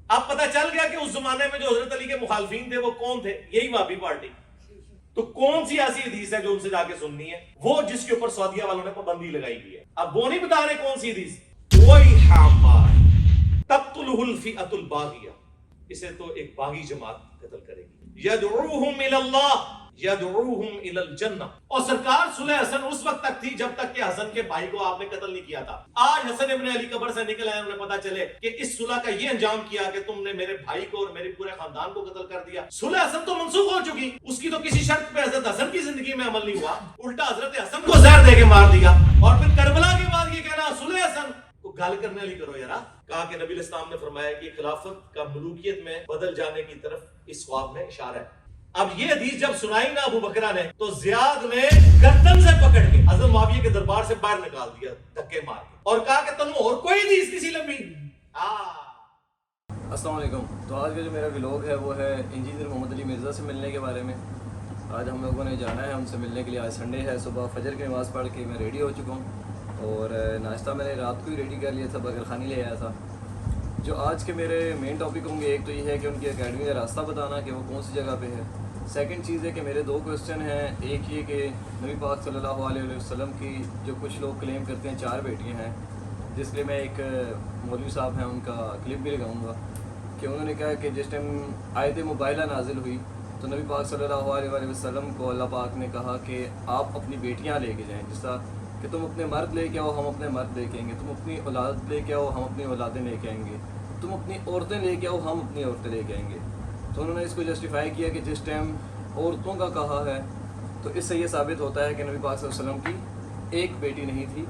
अब पता चल गया कि उस जमाने में जो हजरत अली के मुखालफीन थे वो कौन थे, यही वहाबी पार्टी। तो कौन सी ऐसी हदीस है जो उनसे जाके सुननी है? वो जिसके ऊपर सऊदिया वालों ने पाबंदी लगाई हुई है। अब वो नहीं बता रहे कौन सी हदीस, वही तक़्तुलुहुल फ़िअतुल बाग़िया, इसे तो एक बागी जमात कत्ल करेगी। यदऊहुम इलल्लाह यदऊहुम इलल जन्नह। और सरकार सुलह हसन उस वक्त तक थी जब तक कि हसन के भाई को आपने कत्ल नहीं किया था। आज हसन इब्न अली कब्र से निकल आए, उन्हें पता चले कि इस सुलह का ये अंजाम किया कि तुमने मेरे भाई को और मेरे पूरे खानदान को कत्ल कर दिया। सुलह हसन तो मंसूख हो चुकी, उसकी तो किसी शर्त पे हजरत हसन की जिंदगी में अमल नहीं हुआ, उल्टा हजरत हसन को जहर दे के मार दिया। और फिर करबला के बाद ये कहना सुलह हसन को गाल करने वाली करो यारा। कहा कि नबी इस्लाम ने फरमाया कि खिलाफत का मलूकियत में बदल जाने की तरफ इस ख्वाब में इशारा है। अब ये हदीस जब सुनाई ना अबू बकरा ने, तो जियाद ने गर्दन से पकड़ के हज़रत मुआविया के दरबार से बाहर निकाल दिया धक्के मार के, और कहा कि तुम और कोई हदीस किसी लंबी। अस्सलाम वालेकुम। तो आज का जो मेरा व्लॉग है वो है इंजीनियर मोहम्मद अली मिर्ज़ा से मिलने के बारे में। आज हम लोगों ने जाना है उनसे मिलने के लिए। आज संडे है, सुबह फजर की नमाज़ पढ़ के मैं रेडी हो चुका हूँ और नाश्ता मैंने रात को ही रेडी कर लिया था, बगरखानी ले आया था। जो आज के मेरे मेन टॉपिक होंगे, एक तो ये है कि उनकी एकेडमी का रास्ता बताना कि वो कौन सी जगह पे है। सेकंड चीज़ है कि मेरे दो क्वेश्चन हैं। एक ये कि नबी पाक सल्लल्लाहु अलैहि वसल्लम की जो कुछ लोग क्लेम करते हैं 4 बेटियां हैं, जिसके मैं एक मौलवी साहब हैं उनका क्लिप भी लगाऊंगा कि उन्होंने कहा कि जिस टाइम आयत मुबाइला नाजिल हुई तो नबी पाक सल्लल्लाहु अलैहि वसल्लम को अल्लाह पाक ने कहा कि आप अपनी बेटियाँ लेके जाएँ, जिसका कि तुम अपने मर्द लेके आओ, हम अपने मर्द लेके आएंगे, तुम अपनी औलाद लेके आओ, हम अपनी औलादें लेके आएंगे, तुम अपनी औरतें लेके आओ, हम अपनी औरतें लेके आएंगे। तो उन्होंने इसको जस्टिफाई किया कि जिस टाइम औरतों का कहा है तो इससे ये साबित होता है कि नबी पाक सल्लल्लाहु अलैहि वसल्लम की एक बेटी नहीं थी,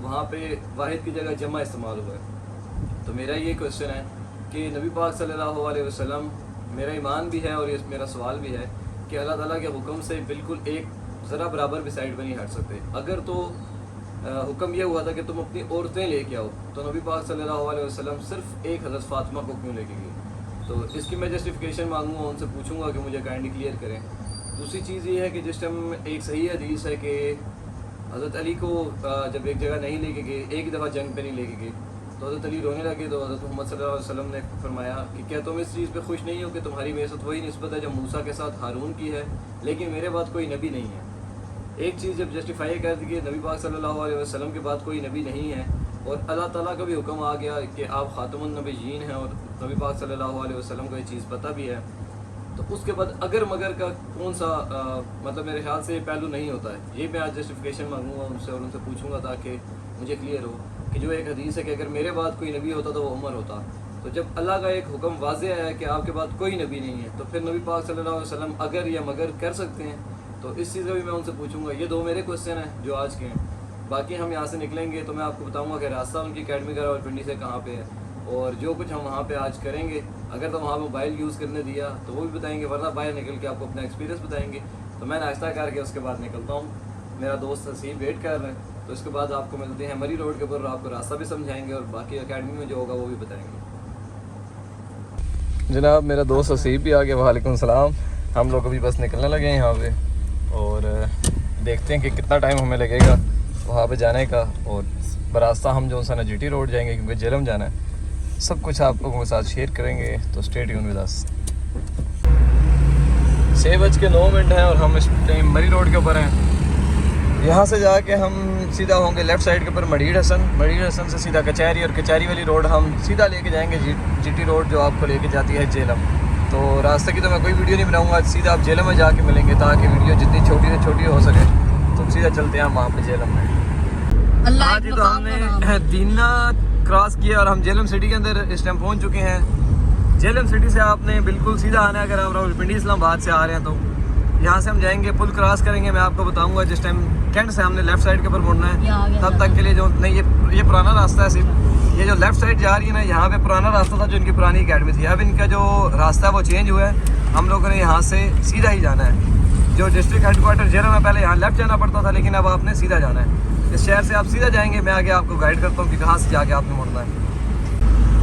वहाँ पे वाहिद की जगह जमा इस्तेमाल हुआ है। तो मेरा ये क्वेश्चन है कि नबी पाक सल्लल्लाहु अलैहि वसल्लम, मेरा ईमान भी है और ये मेरा सवाल भी है कि अल्लाह ताला के हुक्म से बिल्कुल एक ज़रा बराबर भी साइड पर नहीं हट सकते। अगर तो हुक्म यह हुआ था कि तुम अपनी औरतें लेके आओ, तो नबी पाक सल्लल्लाहु अलैहि वसल्लम सिर्फ एक हज़रत फ़ातिमा को क्यों लेके गए? तो इसकी मैं जस्टिफिकेशन मांगूंगा, उनसे पूछूंगा कि मुझे काइंडली क्लियर करें। दूसरी चीज़ ये है कि जिस टाइम एक सही हदीस है कि हज़रत अली को जब एक जगह नहीं लेके गए, एक ही दफ़ा जंग पे नहीं लेके गए, तो हज़रत अली रोने लगे। तो हज़रत मोहम्मद सल्लल्लाहु अलैहि वसल्लम ने फरमाया कि क्या तुम इस चीज़ पे खुश नहीं हो कि तुम्हारी बेइज्जत वही निस्बत है जो मूसा के साथ हारून की है, लेकिन मेरे बाद कोई नबी नहीं है। एक चीज़ जब जस्टिफाई कर दी कि नबी पाक सल्लल्लाहु अलैहि वसल्लम के बाद कोई नबी नहीं है और अल्लाह ताला का भी हुक्म आ गया कि आप ख़ातमुन नबिय्यीन हैं और नबी पाक सल्लल्लाहु अलैहि वसल्लम को ये चीज़ पता भी है, तो उसके बाद अगर मगर का कौन सा मतलब मेरे ख्याल से ये पहलू नहीं होता है। ये मैं आज जस्टिफिकेशन मांगूंगा उनसे और उनसे पूछूंगा ताकि मुझे क्लियर हो कि जो एक हदीस है कि अगर मेरे बाद कोई नबी होता तो वो उमर होता। तो जब अल्लाह का एक हुक्म वाज़ेह है कि आपके बाद कोई नबी नहीं है, तो फिर नबी पाक सल्लल्लाहु अलैहि वसल्लम अगर या मगर कर सकते हैं। तो इस चीज़ का भी मैं उनसे पूछूंगा। ये 2 मेरे क्वेश्चन हैं जो आज के हैं। बाकी हम यहाँ से निकलेंगे तो मैं आपको बताऊंगा कि रास्ता उनकी अकेडमी का रावलपिंडी से कहाँ पे है और जो कुछ हम वहाँ पे आज करेंगे, अगर तो वहाँ मोबाइल यूज़ करने दिया तो वो भी बताएंगे, वरना बाहर निकल के आपको अपना एक्सपीरियंस बताएंगे। तो मैं नाश्ता करके उसके बाद निकलता हूँ। मेरा दोस्त हसीब वेट कर रहे हैं, तो इसके बाद आपको मिलते हैं मरी रोड के ऊपर, आपको रास्ता भी समझाएँगे और बाकी अकेडमी में जो होगा वो भी बताएँगे। जनाब मेरा दोस्त हसीब भी आ गया। वालेकुम सलाम। हम लोग अभी बस निकलने लगे हैं यहाँ पे और देखते हैं कि कितना टाइम हमें लगेगा वहाँ पे जाने का। और बरास्ता हम जो सा GT रोड जाएंगे क्योंकि जेलम जाना है। सब कुछ आप लोगों के साथ शेयर करेंगे, तो स्टे ट्यून विद अस। 6:09 हैं और हम इस टाइम मरी रोड के ऊपर हैं। यहाँ से जाके हम सीधा होंगे लेफ़्ट साइड के ऊपर मड़ीर हसन से सीधा कचहरी, और कचहरी वाली रोड हम सीधा लेके जाएंगे GT रोड जो आपको लेके जाती है जेलम। तो रास्ते की तो मैं कोई वीडियो नहीं बनाऊंगा, सीधा आप जेलम में जाके मिलेंगे ताकि वीडियो जितनी छोटी से छोटी हो सके। तो सीधा चलते हैं वहाँ पे जेलम में। हाँ जी, तो हमने दीना क्रॉस किया और हम जेलम सिटी के अंदर इस टाइम पहुँच चुके हैं। जेलम सिटी से आपने बिल्कुल सीधा आना है। अगर आप रावलपिंडी इस्लामाबाद से आ रहे हैं तो यहाँ से हम जाएंगे, पुल क्रॉस करेंगे। मैं आपको बताऊँगा जिस टाइम कैंट से हमने लेफ़्ट साइड के ऊपर मुड़ना है, तब तक के लिए जो नहीं ये पुराना रास्ता है। सिर्फ ये जो लेफ़्ट साइड जा रही है ना, यहाँ पे पुराना रास्ता था जो इनकी पुरानी अकेडमी थी। अब इनका जो रास्ता है वो चेंज हुआ है। हम लोगों ने यहाँ से सीधा ही जाना है। जो डिस्ट्रिक्ट हेडक्वार्टर जेलम में पहले यहाँ लेफ़्ट जाना पड़ता था, लेकिन अब आपने सीधा जाना है। इस शहर से आप सीधा जाएंगे, मैं आगे आपको गाइड करता हूँ कि कहाँ से जाके आपने मुड़ना है।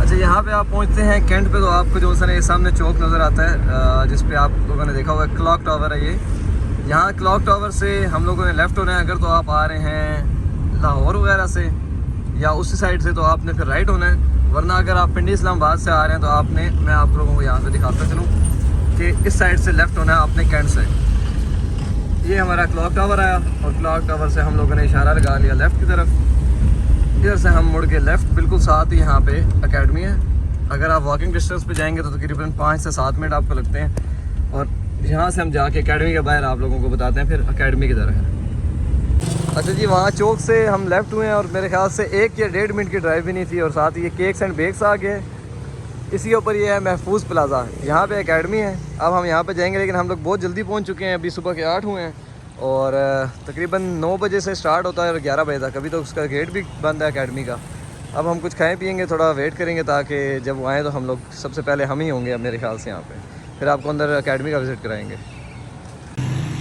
अच्छा, यहाँ पे आप पहुँचते हैं कैंट पे तो आपको जो सा सामने चौक नज़र आता है जिस पे आप लोगों ने देखा होगा क्लॉक टावर है। ये यहाँ क्लॉक टावर से हम लोगों ने लेफ़्ट होना है। अगर तो आप आ रहे हैं लाहौर वगैरह से या उसी साइड से तो आपने फिर राइट होना है। वरना अगर आप पिंडी इस्लामाबाद से आ रहे हैं तो आपने, मैं आप लोगों को यहाँ से दिखाता चलूँ कि इस साइड से लेफ़्ट होना है आपने कैंट साइड। ये हमारा क्लॉक टावर आया और क्लॉक टावर से हम लोगों ने इशारा लगा लिया लेफ़्ट की तरफ। इधर से हम मुड़ के लेफ़्ट, बिल्कुल साथ ही यहाँ पे एकेडमी है। अगर आप वॉकिंग डिस्टेंस पे जाएंगे तो तकरीबन 5 से 7 मिनट आपको लगते हैं। और यहाँ से हम जाके एकेडमी के बाहर आप लोगों को बताते हैं फिर एकेडमी की तरह है। अच्छा जी, वहाँ चौक से हम लेफ़्ट हुए हैं और मेरे ख्याल से 1 या 1.5 मिनट की ड्राइव भी नहीं थी। और साथ ही ये केक्स एंड बेक्स आ गए। इसी ऊपर ये है महफूज प्लाज़ा, यहाँ पे एकेडमी है। अब हम यहाँ पे जाएंगे, लेकिन हम लोग बहुत जल्दी पहुँच चुके हैं। अभी सुबह के 8 हुए हैं और तकरीबन 9 बजे से स्टार्ट होता है और 11 बजे तक। अभी तो उसका गेट भी बंद है एकेडमी का। अब हम कुछ खाएँ पिएंगे, थोड़ा वेट करेंगे ताकि जब वो आएँ तो हम लोग सबसे पहले हम ही होंगे अब मेरे ख्याल से यहाँ पे। फिर आपको अंदर एकेडमी का विज़िट कराएंगे।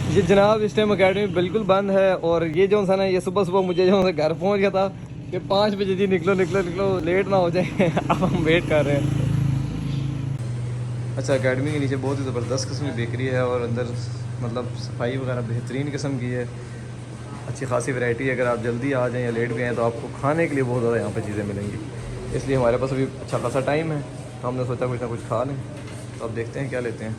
ये जनाब इस टाइम एकेडमी बिल्कुल बंद है। और ये जो सा ना, ये सुबह सुबह मुझे जो घर पहुँच गया था कि 5 बजे जी निकलो निकलो निकलो, लेट ना हो जाए। अब हम वेट कर रहे हैं। अच्छा, एकेडमी के नीचे बहुत ही ज़बरदस्त किस्म की बेकरी है और अंदर मतलब सफाई वगैरह बेहतरीन किस्म की है। अच्छी खासी वैरायटी है। अगर आप जल्दी आ जाएँ या लेट भी आएँ तो आपको खाने के लिए बहुत ज़्यादा यहाँ पे चीज़ें मिलेंगी। इसलिए हमारे पास अभी अच्छा खासा टाइम है तो हमने सोचा कुछ ना कुछ खा लें। तो अब देखते हैं क्या लेते हैं।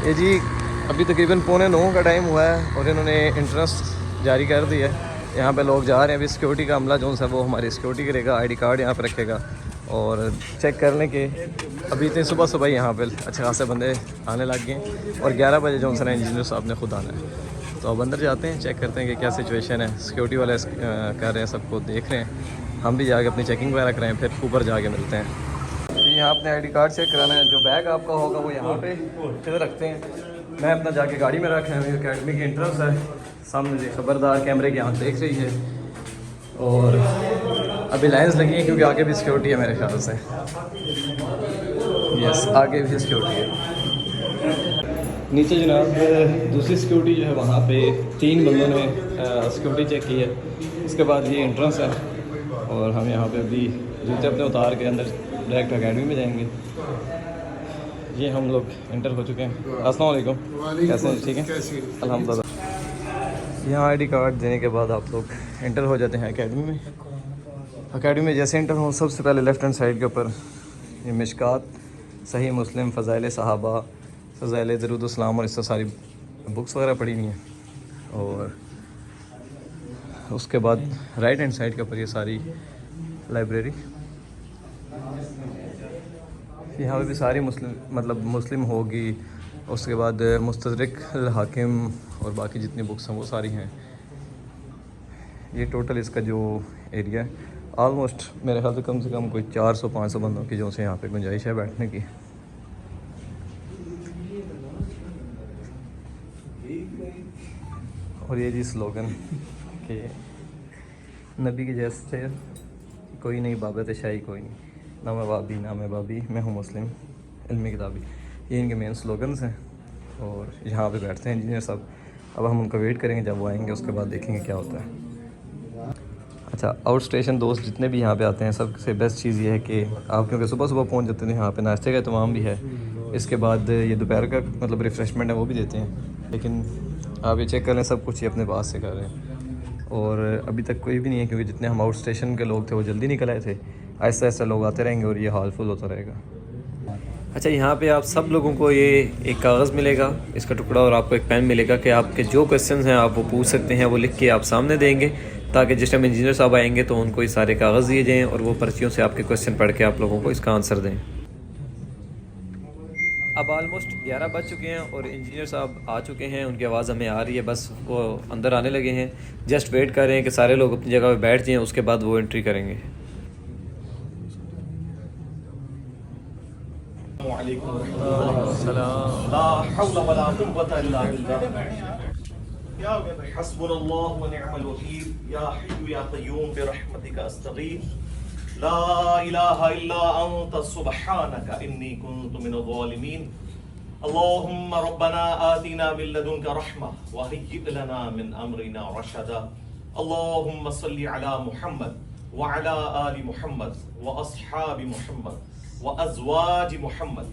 ये जी अभी तकरीबन 8:45 का टाइम हुआ है और इन्होंने एंट्रेंस जारी कर दी है। यहाँ पे लोग जा रहे हैं। अभी सिक्योरिटी का अमला जो है वो हमारी सिक्योरिटी करेगा, ID कार्ड यहाँ पे रखेगा और चेक करने के। अभी इतने सुबह सुबह यहाँ पे अच्छे खासे बंदे आने लग गए और 11 बजे जो है इंजीनियर साहब ने खुद आना है। तो अब अंदर जाते हैं, चेक करते हैं कि क्या सिचुएशन है। सिक्योरिटी वाले कर रहे हैं, सबको देख रहे हैं। हम भी जाके अपनी चेकिंग वगैरह कराएँ, फिर ऊपर जाके मिलते हैं। यहाँ अपने ID कार्ड चेक कराना है। जो बैग आपका होगा वो यहाँ पे इधर रखते हैं। मैं अपना जाके गाड़ी में रखा है। एकेडमी की एंट्रेंस है सामने से, खबरदार कैमरे की आँख देख रही है। और अभी लाइन्स लगी हैं क्योंकि आगे भी सिक्योरिटी है मेरे ख्याल से। यस, आगे भी सिक्योरिटी है। नीचे जनाब दूसरी सिक्योरिटी जो है वहाँ पे 3 बंदों ने सिक्योरिटी चेक की है। उसके बाद ये एंट्रेंस है और हम यहाँ पे अभी जूते अपने उतार के अंदर डायरेक्ट एकेडमी में जाएंगे। ये हम लोग एंटर हो चुके हैं। अस्सलाम वालेकुम, कैसे हैं? ठीक है, अल्हम्दुलिल्लाह। यहाँ ID कार्ड देने के बाद आप लोग एंटर हो जाते हैं एकेडमी में। एकेडमी में जैसे एंटर हो, सबसे पहले लेफ़्ट हैंड साइड के ऊपर ये मिशकात, सही मुस्लिम, फ़ज़ाइल सहाबा, फ़ज़ाइल दरूद इस्लाम और इससे सारी बुक्स वगैरह पढ़ी हुई हैं। और उसके बाद राइट हैंड साइड के ऊपर ये सारी लाइब्रेरी। यहाँ पे भी सारी मुस्लिम होगी। उसके बाद मुस्तदरिक हाकिम और बाकी जितनी बुक्स हैं वो सारी हैं। ये टोटल इसका जो एरिया है ऑलमोस्ट मेरे ख्याल से कम कोई 400-500 बंदों की जो से यहाँ पे गुंजाइश है बैठने की। और ये जी स्लोगन कि नबी के जैसे कोई नहीं, बाबत शाही कोई नहीं, ना मैं बाबी ना मैं बाबी, मैं हूँ मुस्लिम इल्मी किताबी। ये इनके मेन स्लोगन्स हैं। और यहाँ पे बैठते हैं इंजीनियर साहब। अब हम उनका वेट करेंगे, जब वो आएंगे उसके बाद देखेंगे क्या होता है। अच्छा, आउट स्टेशन दोस्त जितने भी यहाँ पे आते हैं, सबसे बेस्ट चीज़ ये है कि आप क्योंकि सुबह सुबह पहुँच जाते हैं, यहाँ पे नाश्ते का तमाम भी है। इसके बाद ये दोपहर का मतलब रिफ़्रेशमेंट है वो भी देते हैं। लेकिन आप ये चेक कर लें, सब कुछ ये अपने पास से कर रहे हैं। और अभी तक कोई भी नहीं है क्योंकि जितने हम आउट स्टेशन के लोग थे वो जल्दी निकल आए थे। आहिस्ता आहिस्ता लोग आते रहेंगे और ये हाल फुल होता रहेगा। अच्छा, यहाँ पे आप सब लोगों को ये एक कागज़ मिलेगा, इसका टुकड़ा, और आपको एक पेन मिलेगा कि आपके जो क्वेश्चंस हैं आप वो पूछ सकते हैं। वो लिख के आप सामने देंगे ताकि जिस टाइम इंजीनियर साहब आएंगे तो उनको ये सारे कागज़ दिए जाएँ और वो पर्चियों से आपके क्वेश्चन पढ़ के आप लोगों को इसका आंसर दें। अब ऑलमोस्ट 11 बज चुके हैं और इंजीनियर साहब आ चुके हैं। उनकी आवाज़ हमें आ रही है, बस वो अंदर आने लगे हैं। जस्ट वेट कर रहे हैं कि सारे लोग अपनी जगह पे बैठ जाएँ, उसके बाद वो एंट्री करेंगे। हस्बुनल्लाहु व निअमल वकील, या हय्यु या क़य्यूम बिरहमतिका अस्तगीथ, ला इलाहा इल्ला अंता सुब्हानका इन्नी कुन्तु मिनज़ ज़ालिमीन। अल्लाहुम्मा रब्बना आतिना मिन लदुनका रहमा व हय्यि लना मिन अमरिना रशदा। अल्लाहुम्मा सल्लि अला मुहम्मद व अला आलि मुहम्मद व अस्हाबि मुहम्मद व अज़वाजि मुहम्मद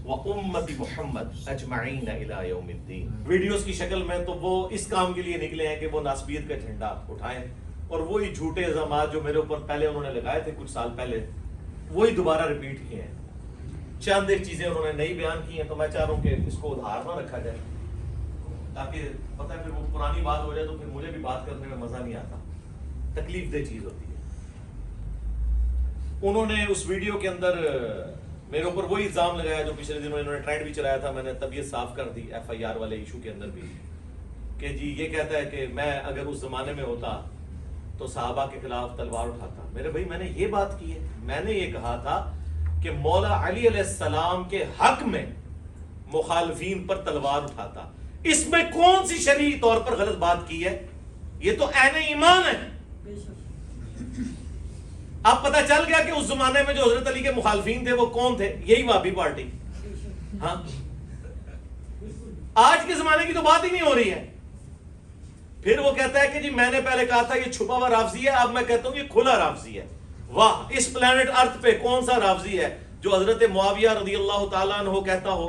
व उम्मती मुहम्मद अजमईन इला यौमिद्दीन। वीडियोस की शक्ल में तो वो इस काम के लिए निकले हैं कि वो नासबियत का झंडा उठाएं और वही झूठे इल्जामात जो मेरे ऊपर पहले उन्होंने लगाए थे कुछ साल पहले, वही दोबारा रिपीट किए हैं। चंद एक चीजें उन्होंने नई बयान की हैं, तो मैं चाह रहा हूं कि इसको उधार ना रखा जाए, ताकि पता है फिर वो पुरानी बात हो जाए तो फिर मुझे भी बात करने में मजा नहीं आता, तकलीफ दे चीज होती है। उन्होंने उस वीडियो के अंदर मेरे ऊपर वही इल्जाम लगाया जो पिछले दिनों इन्होंने ट्रेंड भी चलाया था, मैंने तबीयत साफ कर दी FIR वाले इशू के अंदर भी, कि जी ये कहता है कि मैं अगर उस जमाने में होता तो सहाबा के खिलाफ तलवार उठाता। मेरे भाई मैंने ये बात की है, मैंने ये कहा था कि मौला अली अलैहिस्सलाम के हक में मुखालफीन पर तलवार उठाता। इसमें कौन सी शरई तौर पर गलत बात की है? ये तो ऐने ईमान है। अब पता चल गया कि उस जमाने में जो हजरत अली के मुखालफीन थे वो कौन थे, यही वाबी पार्टी। हाँ, आज के जमाने की तो बात ही नहीं हो रही है। फिर वो कहता है कि जी मैंने पहले कहा था ये छुपा हुआ राफजी है, अब मैं कहता हूं ये खुला राफजी है। वाह, इस प्लेनेट अर्थ पे कौन सा राफजी है जो हजरत मुआविया रदियल्लाहु ताला अन्हु कहता हो,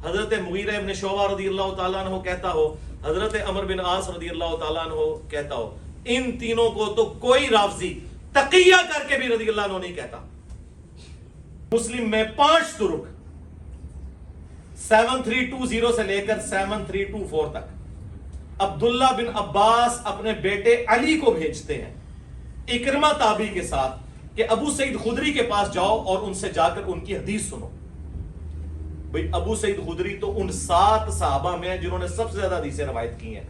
हजरत मुगीरा इब्न शुअबा रदियल्लाहु ताला अन्हु कहता हो, हजरत अमर बिन आस रदियल्लाहु ताला अन्हु कहता हो। इन तीनों को तो कोई राफजी तकिया करके भी रदियल्लाहु अन्हु नहीं कहता। मुस्लिम में 5 तुरुक 7320 से लेकर 7324 तक अब्दुल्ला बिन अब्बास अपने बेटे अली को भेजते हैं इकरमा ताबी के साथ कि अबू सईद खुदरी के पास जाओ और उनसे जाकर उनकी हदीस सुनो। भाई अबू सईद खुदरी तो उन 7 सहाबा में है जिन्होंने सबसे ज्यादा हदीसें रवायत की हैं,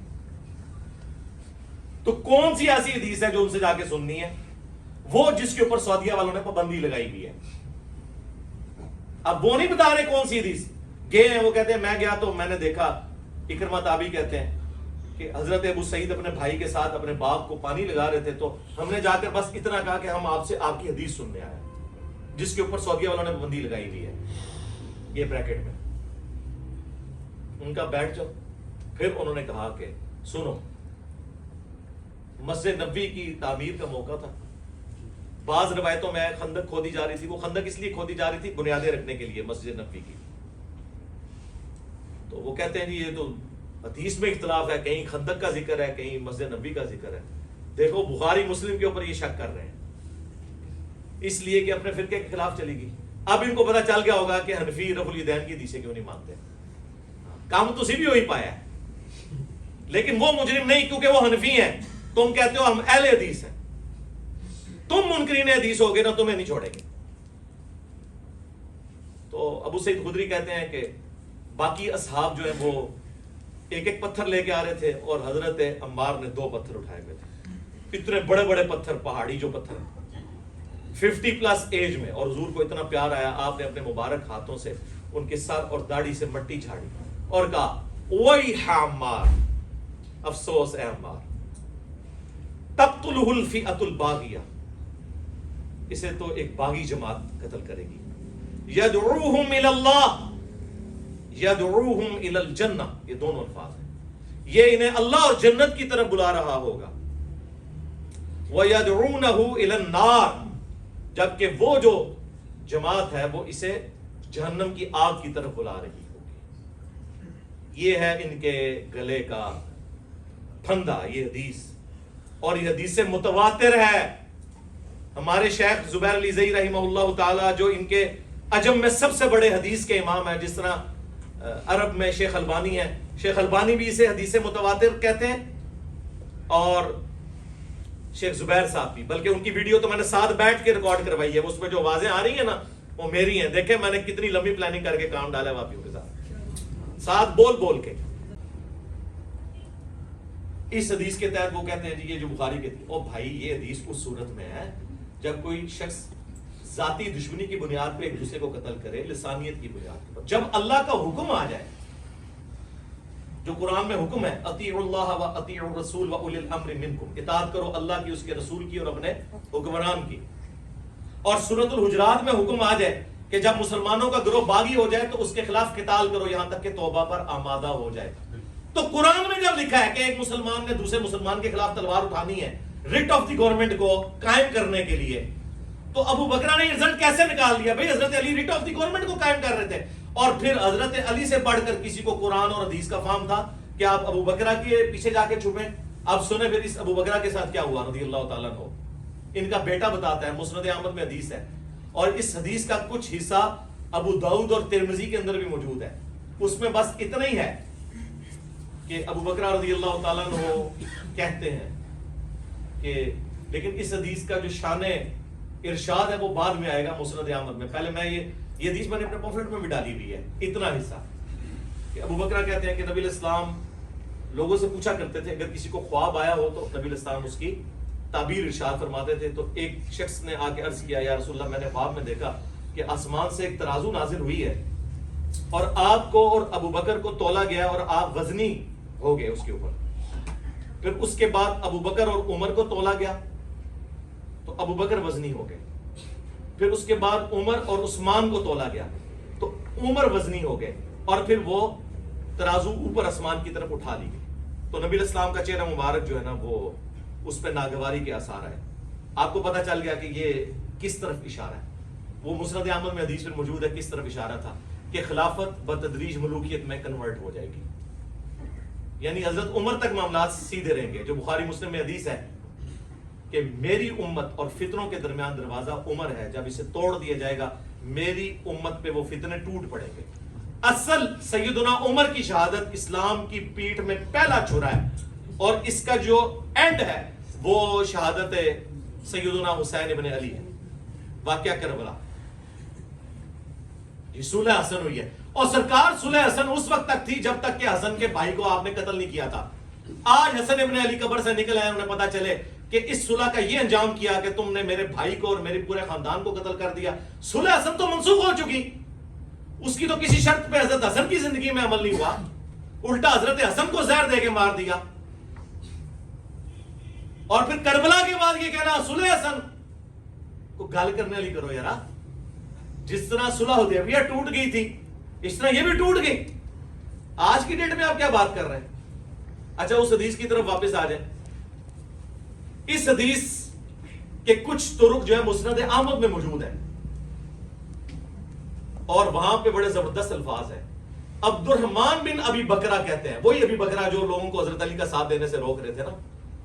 तो कौन सी ऐसी हदीस है जो उनसे जाके सुननी है? वो जिसके ऊपर सऊदिया वालों ने पाबंदी लगाई हुई है। अब वो नहीं बता रहे कौन सी हदीस, गए हैं वो कहते हैं मैं गया तो मैंने देखा, इकरमा ताबी कहते हैं कि हजरत अबू सईद अपने भाई के साथ अपने बाग को पानी लगा रहे थे, तो हमने जाकर बस इतना कहा कि हम आपसे आपकी हदीस सुनने आए, जिसके ऊपर सऊदिया वालों ने पाबंदी लगाई हुई है। ये ब्रैकेट में उनका बैठ जाओ। फिर उन्होंने कहा कि सुनो, मस्जिद नबी की तामीर का मौका था, बाज रवायतों में खंदक खोदी जा रही थी। वो खंदक इसलिए खोदी जा रही थी बुनियादें रखने के लिए मस्जिद नबी की। तो वो कहते हैं जी ये तो हदीस में इख्तलाफ है, कहीं खंदक का जिक्र है, कहीं मस्जिद नबी का जिक्र है। देखो बुखारी मुस्लिम के ऊपर ये शक कर रहे हैं इसलिए कि अपने फिरके के खिलाफ चलेगी। अब इनको पता चल गया होगा कि हनफी रफुल यदैन की हदीसें क्यों नहीं मानते। काम तो भी वही पाया है, लेकिन वो मुजरिम नहीं, क्योंकि वो हनफी हैं। तुम कहते हो हम अहले हदीस हैं, तुम मुनकरीन हदीस होगे ना, तुम्हें नहीं छोड़ेंगे। तो अबू सईद खुदरी कहते हैं कि बाकी असहाब जो है वो एक एक पत्थर लेके आ रहे थे और हजरत अम्मार ने 2 पत्थर उठाए हुए थे, इतने बड़े बड़े पत्थर, पहाड़ी जो पत्थर 50+ एज में। और हुजूर को इतना प्यार आया, आपने अपने मुबारक हाथों से उनके सर और दाढ़ी से मट्टी झाड़ी और कहा वही अम्मार, अफसोस है अम्मार, तक़्तुलुहुल फ़िअतुल बागिया, इसे तो एक बागी जमात कत्ल करेगी। यदउहुम इलल्लाह यदउहुम इलल जन्नह, ये दोनों अल्फाज हैं, ये इन्हें अल्लाह और जन्नत की तरफ बुला रहा होगा। व यदउनहु इलन नार, जबकि वो जो जमात है वो इसे जहन्नम की आग की तरफ बुला रही होगी। ये है इनके गले का फंदा, ये हदीस, और ये हदीस से मुतवातिर है। हमारे शेख जुबैर अली ज़ई रहमहुल्लाह ताला, जो इनके अजम में सबसे बड़े हदीस के इमाम है, जिस तरह अरब में शेख अलबानी है, शेख अलबानी भी इसे हदीस से मुतवातिर कहते हैं, और शेख जुबैर साहब भी। बल्कि उनकी वीडियो तो मैंने साथ बैठ के रिकॉर्ड करवाई है, उसमें जो आवाजें आ रही है ना वो मेरी हैं। देखे मैंने कितनी लंबी प्लानिंग करके काम डाला है वापियों के साथ बोल बोल के। इस हदीस के तहत वो कहते हैं जी ये जो बुखारी के थी, ओ भाई ये हदीस उस सूरत में है जब कोई शख्स जाती दुश्मनी की बुनियाद पर एक दूसरे को कत्ल करे, लिसानियत की बुनियाद पर। जब अल्लाह का हुक्म आ जाए, जो कुरान में हुक्म है, अतीउल्लाह व अतीउर रसूल व उलिल अम्र मिनकुम, इताअत करो अल्लाह की, उसके रसूल की और अपने हुक्मरान की। और सूरतुल हुजरात में हुक्म आ जाए कि जब मुसलमानों का गिरोह बागी हो जाए तो उसके खिलाफ किताल करो यहां तक कि तौबा पर आमादा हो जाए। तो कुरान में जब लिखा है कि एक मुसलमान ने दूसरे मुसलमान के खिलाफ तलवार उठानी है रिट ऑफ द गवर्नमेंट को कायम करने के लिए, तो अबू बकरा ने रिजल्ट कैसे निकाल दिया? भाई हजरत Ali writ of the government को कायम कर रहे थे, और फिर हजरत अली से बढ़कर किसी को कुरान और हदीस का फाहम था कि आप अबू बकरा के पीछे जाके छुपे, अब सुने फिर इस अबू बकरा के साथ क्या हुआ रज़ियल्लाहु ताला अन्हु। इनका बेटा बताता है, मुस्नद अहमद में हदीस है, और इस हदीस का कुछ हिस्सा अबू दाऊद और तिरमिजी के अंदर भी मौजूद है। उसमें बस इतना ही है कि अबू बकरा रज़ियल्लाहु ताला अन्हु कहते हैं कि, लेकिन इस हदीस का जो शान इरशाद है वो बाद में आएगा मुस्नद अहमद में। पहले मैं ये हदीस मैंने अपने पॉम्फलेट में भी डाली हुई है, इतना हिस्सा कि अबू बकरा कहते हैं कि नबी इस्लाम लोगों से पूछा करते थे, अगर किसी को ख्वाब आया हो तो नबी इस्लाम उसकी ताबीर इरशाद फरमाते थे। तो एक शख्स ने आके अर्ज किया, या रसूलल्लाह मैंने ख्वाब में देखा कि आसमान से एक तराजू नाजिल हुई है और आपको और अबू बकर को तोला गया और आप वजनी हो गए उसके ऊपर। फिर उसके बाद अबू बकर और उमर को तोला गया तो अबू बकर वजनी हो गए। फिर उसके बाद उमर और उस्मान को तोला गया तो उमर वजनी हो गए, और फिर वो तराजू ऊपर आसमान की तरफ उठा ली गई। तो नबी इस्लाम का चेहरा मुबारक जो है ना वो उस पर नागवारी के आसार है। आपको पता चल गया कि ये किस तरफ इशारा है। वो मुस्नद अहमद में हदीस में मौजूद है किस तरफ इशारा था कि खिलाफत बतदरीज मलूकियत में कन्वर्ट हो जाएगी, यानी हजरत उमर तक मामला सीधे रहेंगे। जो बुखारी मुस्लिम में हदीस है कि मेरी उम्मत और फितनों के दरमियान दरवाजा उमर है, जब इसे तोड़ दिया जाएगा मेरी उम्मत पे वो फितने टूट पड़ेंगे। असल सैयदुना उमर की शहादत इस्लाम की पीठ में पहला छुरा है, और इसका जो एंड है वो शहादत सैयदुना हुसैन इब्न अली है। वाकया करबला, ये सुलह हसन हुई है, और सरकार सुलह हसन उस वक्त तक थी जब तक कि हसन के भाई को आपने कत्ल नहीं किया था। आज हसन इब्न अली कब्र से निकल आए, उन्हें पता चले कि इस सुलह का ये अंजाम किया कि तुमने मेरे भाई को और मेरे पूरे खानदान को कत्ल कर दिया। सुलह हसन तो मनसूख हो चुकी, उसकी तो किसी शर्त पे हजरत हसन की जिंदगी में अमल नहीं हुआ, उल्टा हजरत हसन को जहर देके मार दिया। और फिर करबला के बाद ये कहना सुलह हसन को गाल करने वाली करो यारा। जिस तरह सुलह हुदैबिया टूट गई थी इस तरह ये भी टूट गई। आज की डेट में आप क्या बात कर रहे हैं? अच्छा, उस हदीस की तरफ वापस आ जाए। इस हदीस के कुछ तुरुक जो है मुस्नद अहमद में मौजूद है, और वहां पे बड़े जबरदस्त अल्फाज है। अब्दुर्रहमान बिन अबी बकरा कहते हैं, वही अबी बकरा जो लोगों को हजरत अली का साथ देने से रोक रहे थे ना,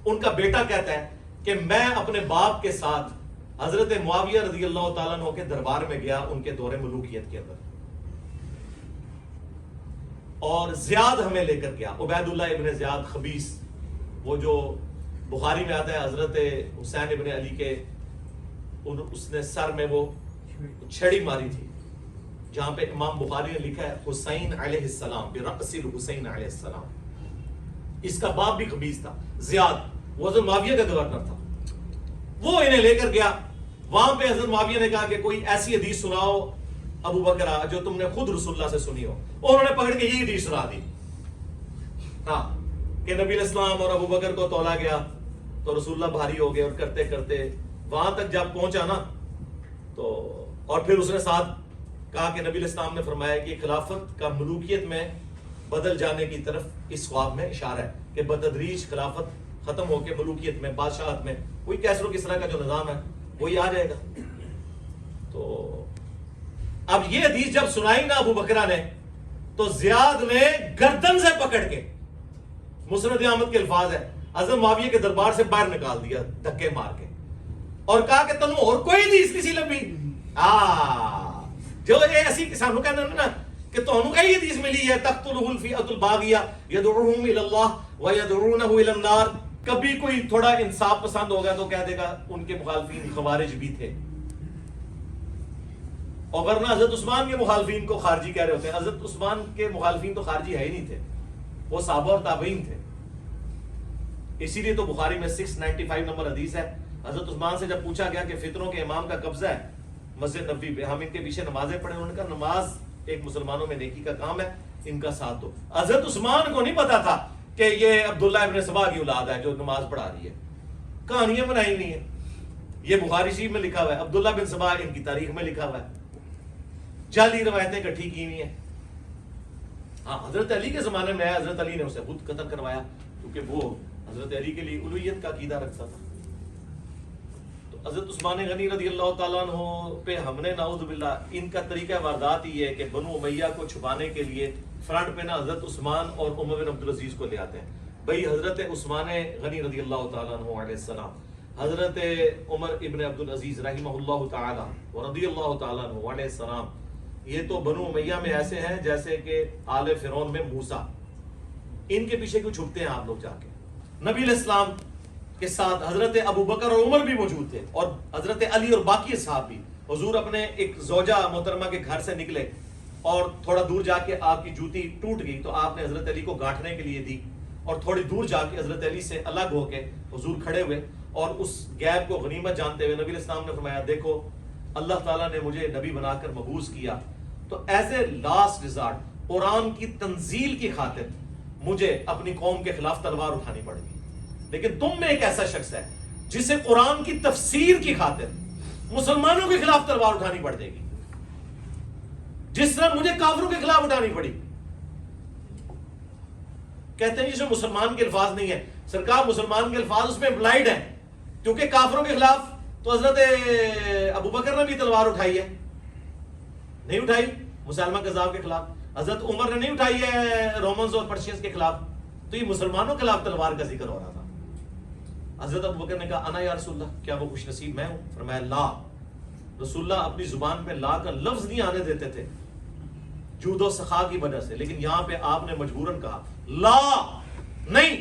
उनका बेटा कहता है कि मैं अपने बाप के साथ हजरत मुआविया रज़ियल्लाहु ताला अन्हु के दरबार में गया उनके दौरे मलूकियत के अंदर, और जियाद हमें लेकर गया। उबैदुल्लाह इब्न जियाद खबीस, वो जो बुखारी में आता है हजरत हुसैन इब्न अली के उसने सर में वो छड़ी मारी थी, जहां पे इमाम बुखारी ने लिखा है हुसैन अलैहिस्सलाम बिरअसिल हुसैन अलैहिस्सलाम। इसका बाप भी खबीस था, जियाद, वो हजरत मुआविया का गवर्नर था। वो इन्हें लेकर गया, वहां पे हजरत मुआविया ने कहा कि कोई ऐसी हदीस सुनाओ अबू बकरा जो तुमने खुद रसूलुल्लाह से सुनी हो। उन्होंने पकड़ के यही हदीस सुना दी, हाँ, कि नबी इस्लाम और अबू बकर को तोला गया तो रसूलुल्लाह भारी हो गए, और करते करते वहां तक जब पहुंचा ना तो, और फिर उसने साथ कहा कि नबी इस्लाम ने फरमाया कि खिलाफत का मलूकियत में बदल जाने की तरफ इस ख्वाब में इशारा है कि बतदरीज खिलाफत खत्म होकर मलूकियत में, बादशाहत में कोई कैसरो किसरा का जो निजाम है वही आ जाएगा। तो अब ये हदीस जब सुनाई ना अबू बकरा ने, तो जियाद ने गर्दन से पकड़ के, मुस्नद अहमद के अल्फाज है, हजरत मुआविया के दरबार से बाहर निकाल दिया धक्के मार के, और कहा कि तुम और कोई हदीस किसी लंबी जो ये ऐसी सानू कहना ना कि तुहानू यही हदीस मिली है तख्तुलुहुल फिअतुल बागिया यदउहुम इलल्लाह व यदउनहु इलन नार। कभी कोई थोड़ा इंसाफ पसंद होगा तो कह देगा उनके मुखालफिन खवारिज भी थे, और वरना हजरत उस्मान के मुखालफिन को खारजी कह रहे होते हैं। हजरत उस्मान के मुखालफिन तो खारजी है ही नहीं थे, वो सहाबा और ताबईन थे। इसीलिए तो बुखारी में 695 नंबर हदीस है, हजरत उस्मान से जब पूछा गया कि फितरों के इमाम का कब्जा है मस्जिद नबवी पे, हम इनके पीछे नमाजें पढ़े, उन्होंने कहा नमाज एक मुसलमानों में नेकी का काम है, इनका साथ दो। हजरत उस्मान को नहीं पता था कि ये अब्दुल्ला इब्न सबा की औलाद है जो नमाज पढ़ा रही है, कहानियां बनाई नहीं है। ये बुखारी शरीफ में लिखा हुआ है, अब्दुल्ला बिन सबा इनकी तारीख में लिखा हुआ है, जाली रवायतें इकट्ठी की हुई है। हाँ, हजरत अली के जमाने में हजरत अली ने उसे खुद कत्ल करवाया, क्योंकि वो हजरत अली के लिए उलूहियत का अकीदा रखता था। तो हजरत उस्मान गनी रज़ियल्लाहु ताला अन्हु पे हमने नाउज़ुबिल्लाह, इनका तरीका वारदात ही है कि बनु उमैया को छुपाने के लिए फ्रंट पे ना हजरत उस्मान और उमर बिन अब्दुल अजीज को ले आते हैं। भाई हजरत उस्मान गनी रज़ी अल्लाह ताला अन्हु अलैहिस्सलाम, हजरत उमर इब्न अब्दुल अजीज रहिमहुल्लाह ताला व रज़ियल्लाहु ताला अन्हु अलैहिस्सलाम, ये तो बनु उमैया में ऐसे हैं जैसे कि आले फिरौन में मूसा। इनके पीछे क्यों छुपते हैं आप लोग जाके? नबी अलैहिस्सलाम के साथ हजरत अबू बकर और उमर भी मौजूद थे और हजरत अली और बाकी साहब भी। हुजूर अपने एक ज़ौजा मोहतरमा के घर से निकले और थोड़ा दूर जाके आपकी जूती टूट गई तो आपने हजरत अली को गांठने के लिए दी, और थोड़ी दूर जाके हजरत अली से अलग होके हुजूर खड़े हुए और उस गैब को गनीमत जानते हुए नबी अलैहिस्सलाम ने फरमाया, देखो अल्लाह ताला ने मुझे नबी बनाकर मबूस किया, तो as a last resort Quran की तंजील की खातिर मुझे अपनी कौम के खिलाफ तलवार उठानी पड़ेगी। लेकिन तुम में एक ऐसा शख्स है जिसे कुरान की तफसीर की खातिर मुसलमानों के खिलाफ तलवार उठानी पड़ जाएगी, जिस तरह मुझे काफिरों के खिलाफ उठानी पड़ी। कहते हैं जिसमें मुसलमान के अल्फाज नहीं है। सरकार मुसलमान के अल्फाज उसमें इम्प्लाइड है, क्योंकि काफिरों के खिलाफ तो हजरत अबू बकर ने भी तलवार उठाई है, नहीं उठाई मुसलमान कज़ाब के खिलाफ, हजरत उमर ने नहीं उठाई है रोमन्स और पर्शियंस के खिलाफ, तो ये मुसलमानों के खिलाफ तलवार का जिक्र हो रहा था। हजरत अबू बकर ने कहा, अना या रसूलल्लाह, क्या वो खुश नसीब मैं हूं? फरमाया ला। रसूलुल्लाह अपनी जुबान पे ला का लफ्ज नहीं आने देते थे जूदो सखा की वजह से, लेकिन यहां पे आपने मजबूरन कहा ला नहीं।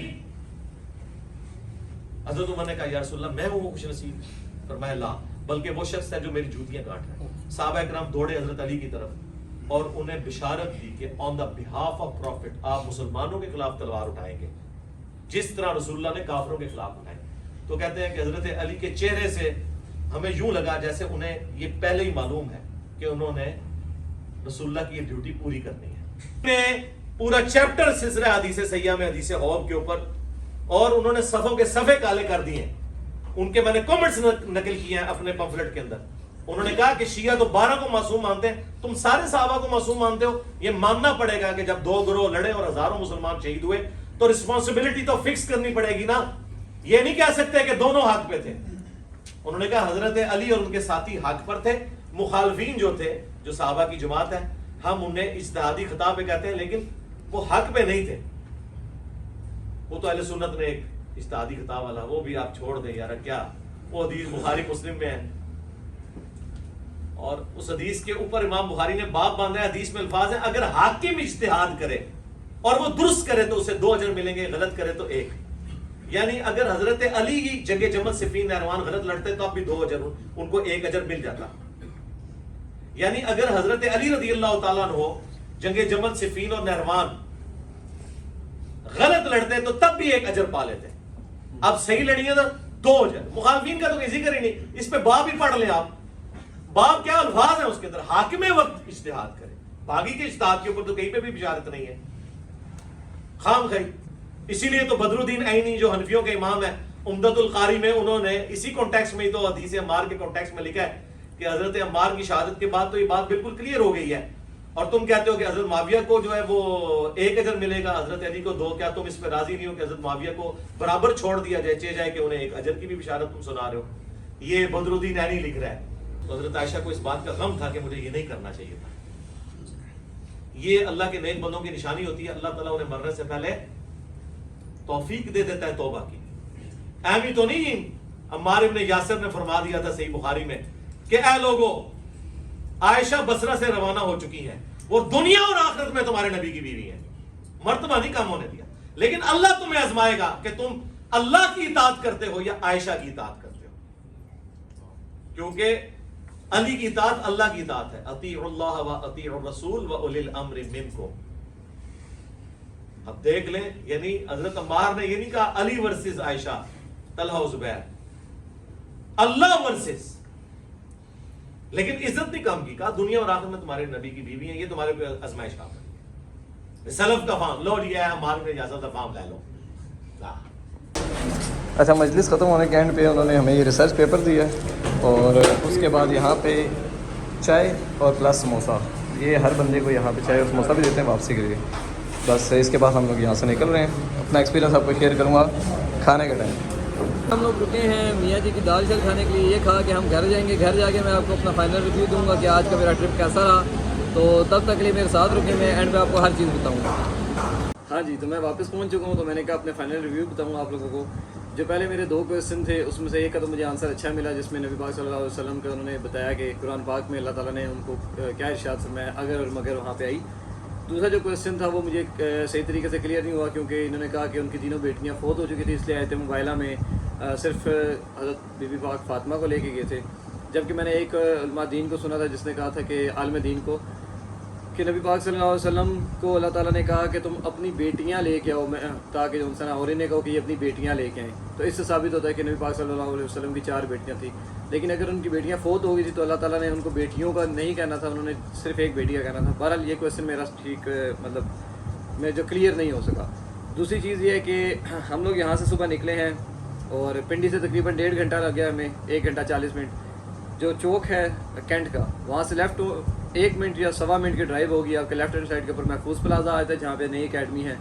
हजरत उमर ने कहा, या रसूलल्लाह मैं हूं वो खुश नसीब? फरमाया ला, बल्कि वो शख्स है जो मेरी जूतियां काट रहा है। साहबा किराम दौड़े हजरत अली की तरफ और उन्हें बिशारत दी कि on the behalf of profit आप मुसलमानों के खिलाफ तलवार उठाएंगे जिस तरह रसूलुल्लाह ने काफिरों के खिलाफ उठाई। तो कहते हैं कि हजरत अली के चेहरे से हमें यूं लगा जैसे उन्हें ये पहले ही मालूम है कि उन्होंने रसूलुल्लाह की ये ड्यूटी पूरी करनी है। पूरा चैप्टर सिलसिला हदीस सैया में हदीस हौब के ऊपर, और उन्होंने सफों के सफे काले कर दिए। उनके मैंने कमेंट्स नकल किए हैं अपने पंफलेट के अंदर। उन्होंने कहा कि शिया तो 12 को मासूम मानते हैं, तुम सारे सहाबा को मासूम मानते हो। ये मानना पड़ेगा कि जब 2 गिरोह लड़े और हजारों मुसलमान शहीद हुए तो रिस्पॉन्सिबिलिटी तो फिक्स करनी पड़ेगी ना। ये नहीं कह सकते कि दोनों हक पे थे। उन्होंने कहा हजरत अली और उनके साथी हक पर थे, मुखालफीन जो थे, जो सहाबा की जमात है, हम उन्हें इज्तिहादी खिताब पे कहते हैं, लेकिन वो हक पे नहीं थे। वो तो अहले सुन्नत ने एक इज्तिहादी खिताब वाला, वो भी आप छोड़ दें यार, क्या वो हदीस बुखारी मुस्लिम में है, और उस हदीस के ऊपर इमाम बुखारी ने बाब बांधा है। हदीस में अल्फाज है, अगर हाकिम इज्तिहाद करे और वो दुरुस्त करे तो उसे 2 अजर मिलेंगे, गलत करे तो 1। यानी अगर हजरत अली की जंगे जमल सिफीन नहरवान गलत लड़ते तो अब भी 2 अजर, उनको 1 अजर मिल जाता। यानी अगर हजरत अली रज़ियल्लाहु ताला अन्हु जंगे जमल सिफीन और नहरवान गलत लड़ते तो तब भी 1 अजर पा लेते। अब सही लड़िए तो 2 अजर। मुखालफीन का तो कोई जिक्र ही नहीं। इस पे बाब ही पढ़ ले आप, बाब क्या अल्फाज है उसके अंदर, हाकिम वक्त इज्तिहाद करे। बागी के इज्तिहाद के ऊपर तो कहीं पे भी बिशारत नहीं है, खाम खाई। इसीलिए तो बदरुद्दीन ऐनी जो हनफियों के इमाम है, उम्दतुल कारी में उन्होंने इसी कॉन्टेक्स्ट में ही तो हदीस अम्मार के कॉन्टेक्स्ट में लिखा है कि हजरत अम्मार की शहादत के बाद तो ये बात बिल्कुल क्लियर हो गई है, और तुम कहते हो कि हजरत माविया को जो है वो 1 अजर मिलेगा, हजरत अली को 2। क्या तुम इस पर राजी नहीं हो कि हजरत माविया को बराबर छोड़ दिया जाए, चे जाए कि उन्हें 1 अजर की भी बिशारत तुम सुना रहे हो? ये बदरुद्दीन ऐनी लिख रहा है। तो हजरत आयशा को इस बात का गम था कि मुझे ये नहीं करना चाहिए था। ये अल्लाह के नेक बंदों की निशानी होती है, अल्लाह ताला उन्हें मरने से पहले तौफीक दे देता है तौबा की। ऐमी तो नहीं अम्मार इब्न यासिर ने फरमा दिया था सही बुखारी में कि ऐ लोगो, आयशा बसरा से रवाना हो चुकी हैं, वो दुनिया और आखिरत में तुम्हारे नबी की बीवी है। मर्तबा नहीं कम होने दिया, लेकिन अल्लाह तुम्हें आजमाएगा कि तुम अल्लाह की इताअत करते हो या आयशा की इताअत करते हो। क्योंकि अली की इताअत अल्लाह की इताअत है, अतीउल्लाह व अतीउर रसूल व उलिल अम्रि मिनकुम। अब देख लें, यानी हजरत अम्मार ने ये नहीं कहा अली वर्सेस आयशा, तलहा और जुबैर, अल्लाह वर्सेस, लेकिन इज्जत नहीं कम की। कहा दुनिया और आखिरत में तुम्हारे नबी की बीवी है, ये तुम्हारे पे आजमाइश का है। सलफ का फार्म लो लिया है, हमारे इजाजत का फार्म ले लो। अच्छा, मजलिस ख़त्म होने के एंड पे उन्होंने हमें ये रिसर्च पेपर दिया और उसके बाद यहाँ पे चाय और प्लस समोसा, ये हर बंदे को यहाँ पे चाय और समोसा भी देते हैं वापसी के लिए। बस इसके बाद हम लोग यहाँ से निकल रहे हैं। अपना एक्सपीरियंस आपको शेयर करूँगा खाने के टाइम। हम लोग रुके हैं मियाँ जी की दाल चावल खाने के लिए। ये कहा कि हम घर जाएंगे, घर जाके मैं आपको अपना फाइनल रिव्यू दूंगा कि आज का मेरा ट्रिप कैसा रहा। तो तब तक के लिए मेरे साथ रुके, मैं एंड पे आपको हर चीज़ बताऊँगा। हाँ जी, तो मैं वापस पहुंच चुका हूँ। तो मैंने कहा अपने फाइनल रिव्यू बताऊँ आप लोगों को। जो पहले मेरे 2 क्वेश्चन थे उसमें से एक का तो मुझे आंसर अच्छा मिला, जिसमें नबी पाक सल्लल्लाहु अलैहि वसल्लम का उन्होंने बताया कि कुरान पाक में अल्लाह ताला ने उनको क्या इरशाद फरमाया अगर और मगर वहाँ पे आई। दूसरा जो क्वेश्चन था वो मुझे सही तरीके से क्लियर नहीं हुआ, क्योंकि इन्होंने कहा कि उनकी तीनों बेटियाँ फ़ौत हो चुकी थी, इसलिए आए थे मुबाइला में सिर्फ हज़रत बीबी पाक फ़ातिमा को लेके गए थे। जबकि मैंने एक उलमा दीन को सुना था जिसने कहा था कि आलम दीन को कि नबी पाक सल्लल्लाहु अलैहि वसल्लम को अल्लाह ताला ने कहा कि तुम अपनी बेटियां लेके आओ, मैं ताकि उनसे ना और इन्हें कहो कि ये अपनी बेटियां लेके आएँ। तो इससे साबित होता है कि नबी पाक सल्लल्लाहु अलैहि वसल्लम की 4 बेटियां थी। लेकिन अगर उनकी बेटियां फ़ौत हो गई थी तो अल्लाह ताला ने उनको बेटियों का नहीं कहना था, उन्होंने सिर्फ एक बेटी का कहना था। बहरहाल ये क्वेश्चन मेरा ठीक मतलब मैं जो क्लियर नहीं हो सका। दूसरी चीज़ ये है कि हम लोग यहाँ से सुबह निकले हैं और पिंडी से तकरीबन 1.5 घंटा लग गया हमें, 1 घंटा 40 मिनट। जो चौक है कैंट का, वहाँ से लेफ़्ट 1 मिनट या सवा मिनट की ड्राइव होगी आपके लेफ्ट हैंड साइड के ऊपर महफूज प्लाजा आया था, जहाँ पे नई अकेडमी है।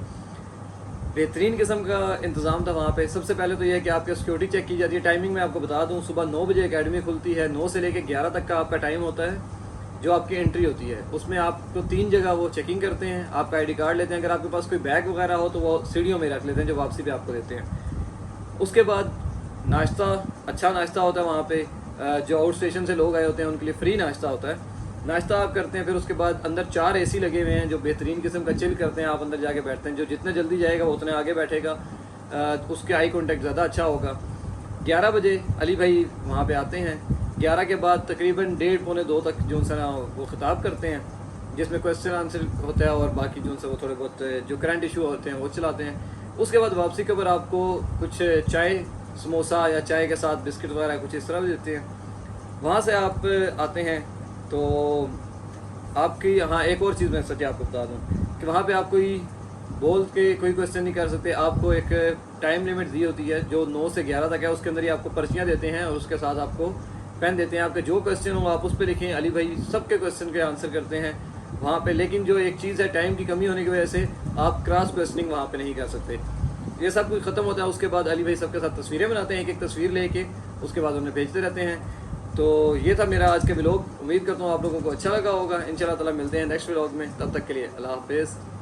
बेहतरीन किस्म का इंतज़ाम था वहाँ पे। सबसे पहले तो यह है कि आपकी सिक्योरिटी चेक की जाती है। टाइमिंग मैं आपको बता दूँ, सुबह 9 बजे अकेडमी खुलती है, 9 से लेकर 11 तक का आपका टाइम होता है जो आपकी एंट्री होती है। उसमें आपको 3 जगह वो चेकिंग करते हैं, आपका ID कार्ड लेते हैं। अगर आपके पास कोई बैग वगैरह हो तो वो सीढ़ियों में रख लेते हैं, जो वापसी पे आपको देते हैं। उसके बाद नाश्ता, अच्छा नाश्ता होता है वहाँ पे। जो आउट स्टेशन से लोग आए होते हैं उनके लिए फ्री नाश्ता होता है। नाश्ता आप करते हैं, फिर उसके बाद अंदर 4 AC लगे हुए हैं जो बेहतरीन किस्म का चिल करते हैं। आप अंदर जाके बैठते हैं, जो जितने जल्दी जाएगा वो उतने आगे बैठेगा, उसके आई कॉन्टेक्ट ज़्यादा अच्छा होगा। 11 बजे अली भाई वहाँ पे आते हैं। 11 के बाद तकरीबन 1:30 पौने 2 तक जो सा वो खिताब करते हैं, जिसमें क्वेश्चन आंसर होता है और बाकी जो से वो थोड़े बहुत जो करंट इशू होते हैं वो चलाते हैं। उसके बाद वापसी के ऊपर आपको कुछ चाय, समोसा या चाय के साथ बिस्किट वगैरह कुछ इस तरह भी देते हैं। वहाँ से आप आते हैं तो आपकी, हाँ एक और चीज़ मैं सच्ची आपको बता दूँ कि वहाँ पे आप कोई बोल के कोई क्वेश्चन नहीं कर सकते। आपको एक टाइम लिमिट दी होती है जो 9 से 11 तक है। उसके अंदर ही आपको पर्चियाँ देते हैं और उसके साथ आपको पेन देते हैं। आपके जो क्वेश्चन हो आप उस पर लिखें। अली भाई सबके क्वेश्चन के आंसर करते हैं वहाँ पे। लेकिन जो एक चीज़ है, टाइम की कमी होने की वजह से आप क्रॉस क्वेश्चनिंग वहाँ पे नहीं कर सकते। ये सब कुछ ख़त्म होता है, उसके बाद अली भाई सबके साथ तस्वीरें बनाते हैं, एक एक तस्वीर लेके उसके बाद उन्हें भेजते रहते हैं। तो ये था मेरा आज के व्लॉग। उम्मीद करता हूँ आप लोगों को अच्छा लगा होगा। इंशाल्लाह ताला मिलते हैं नेक्स्ट व्लॉग में, तब तक के लिए अल्लाह हाफिज़।